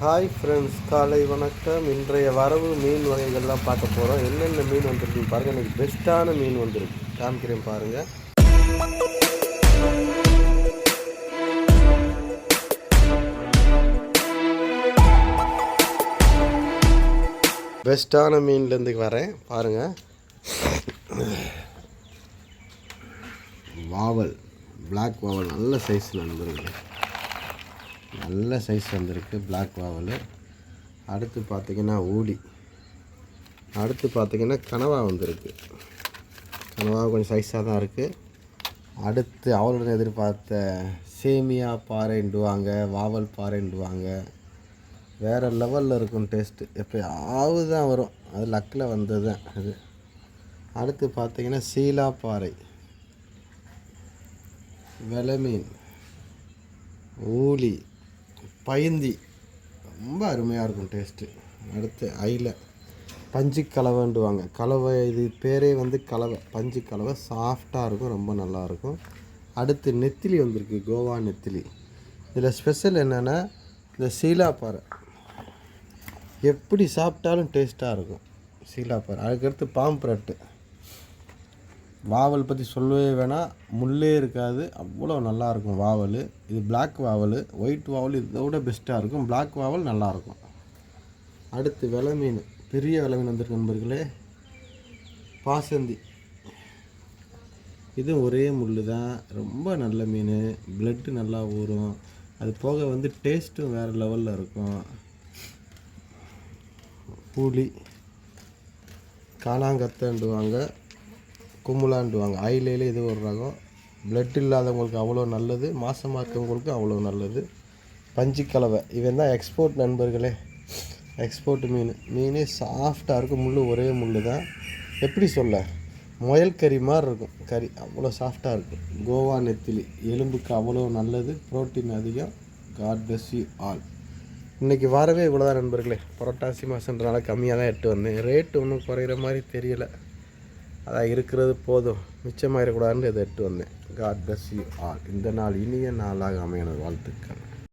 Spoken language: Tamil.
ஹாய் ஃப்ரெண்ட்ஸ், காலை வணக்கம். இன்றைய வரவு மீன் வகைகள்லாம் பார்க்க போகிறோம். என்னென்ன மீன் வந்துருக்குன்னு பாருங்கள். எனக்கு பெஸ்ட்டான மீன் வந்துருக்கு, காமிக்கிறேன் பாருங்கள். பெஸ்ட்டான மீன்லேருந்து வரேன் பாருங்கள். வாவல், பிளாக் வாவல் நல்ல சைஸில் வந்துருக்கு. நல்ல சைஸ் வந்திருக்கு பிளாக் வாவல். அடுத்து பார்த்திங்கன்னா ஊளி. அடுத்து பார்த்திங்கன்னா கனவா வந்திருக்கு. கனவா கொஞ்சம் சைஸாக தான் இருக்குது. அடுத்து அவளுடன் எதிர்பார்த்த சேமியா பாறைண்டுவாங்க, வாவல் பாறைண்டுவாங்க. வேறு லெவலில் இருக்கும் டேஸ்ட்டு. எப்போயாவது தான் வரும், அது லக்கில் வந்தது தான் அது. அடுத்து பார்த்திங்கன்னா சீலா பாறை, வெலை மீன், ஊளி, பயந்தி ரொம்ப அருமையாக இருக்கும் டேஸ்ட்டு. அடுத்து ஐல, பஞ்சு கலவைண்டுவாங்க. கலவை இது பேரே வந்து கலவை, பஞ்சு கலவை. சாஃப்டாக இருக்கும், ரொம்ப நல்லாயிருக்கும். அடுத்து நெத்திலி வந்திருக்கு, கோவா நெத்திலி. இதில் ஸ்பெஷல் என்னென்னா இந்த சீலாப்பாறை எப்படி சாப்பிட்டாலும் டேஸ்ட்டாக இருக்கும். சீலாப்பாறை. அதுக்கடுத்து பாம்புரட்டு. வாவல் பற்றி சொல்லவே வேணாம், முள்ளே இருக்காது, அவ்வளோ நல்லாயிருக்கும் வாவல். இது பிளாக் வாவல். ஒயிட் வாவல் இதை விட பெஸ்ட்டாக இருக்கும். பிளாக் வாவல் நல்லாயிருக்கும். அடுத்து வெலை மீன், பெரிய வெலை மீன் வந்திருக்கு நண்பர்களே, பாசந்தி. இது ஒரே முள் தான், ரொம்ப நல்ல மீன். பிளட்டு நல்லா ஊறும். அது போக வந்து டேஸ்ட்டும் வேறு லெவலில் இருக்கும். புளி, காளாங்கத்தண்டுவாங்க, கும்பலாண்டுவாங்க. ஐலையில் இது ஒரு ரகம். பிளட் இல்லாதவங்களுக்கு அவ்வளோ நல்லது, மாசமாக இருக்கவங்களுக்கு அவ்வளோ நல்லது. பஞ்சு கலவை, இவன் தான் எக்ஸ்போர்ட் நண்பர்களே. எக்ஸ்போர்ட் மீன் சாஃப்டாக இருக்கும். முள் ஒரே முள் தான். எப்படி சொல்ல, முயல் கறி மாதிரி இருக்கும் கறி, அவ்வளோ சாஃப்டாக இருக்கும். கோவா நெத்திலி, எலும்புக்கு அவ்வளோ நல்லது, ப்ரோட்டீன் அதிகம். God bless you all. இன்றைக்கி வரவே இவ்வளோதான் நண்பர்களே. புரட்டாசி மாதன்றனால கம்மியாக தான் எட்டு வந்தேன். ரேட்டு ஒன்றும் குறையிற மாதிரி தெரியலை. அதான் இருக்கிறது போதும், மிச்சமாயிடக்கூடாதுன்னு இதை எட்டு வந்தேன். God bless you all. இந்த நாள் இனிய நாளாக அமையணும். வாழ்த்துக்கள்.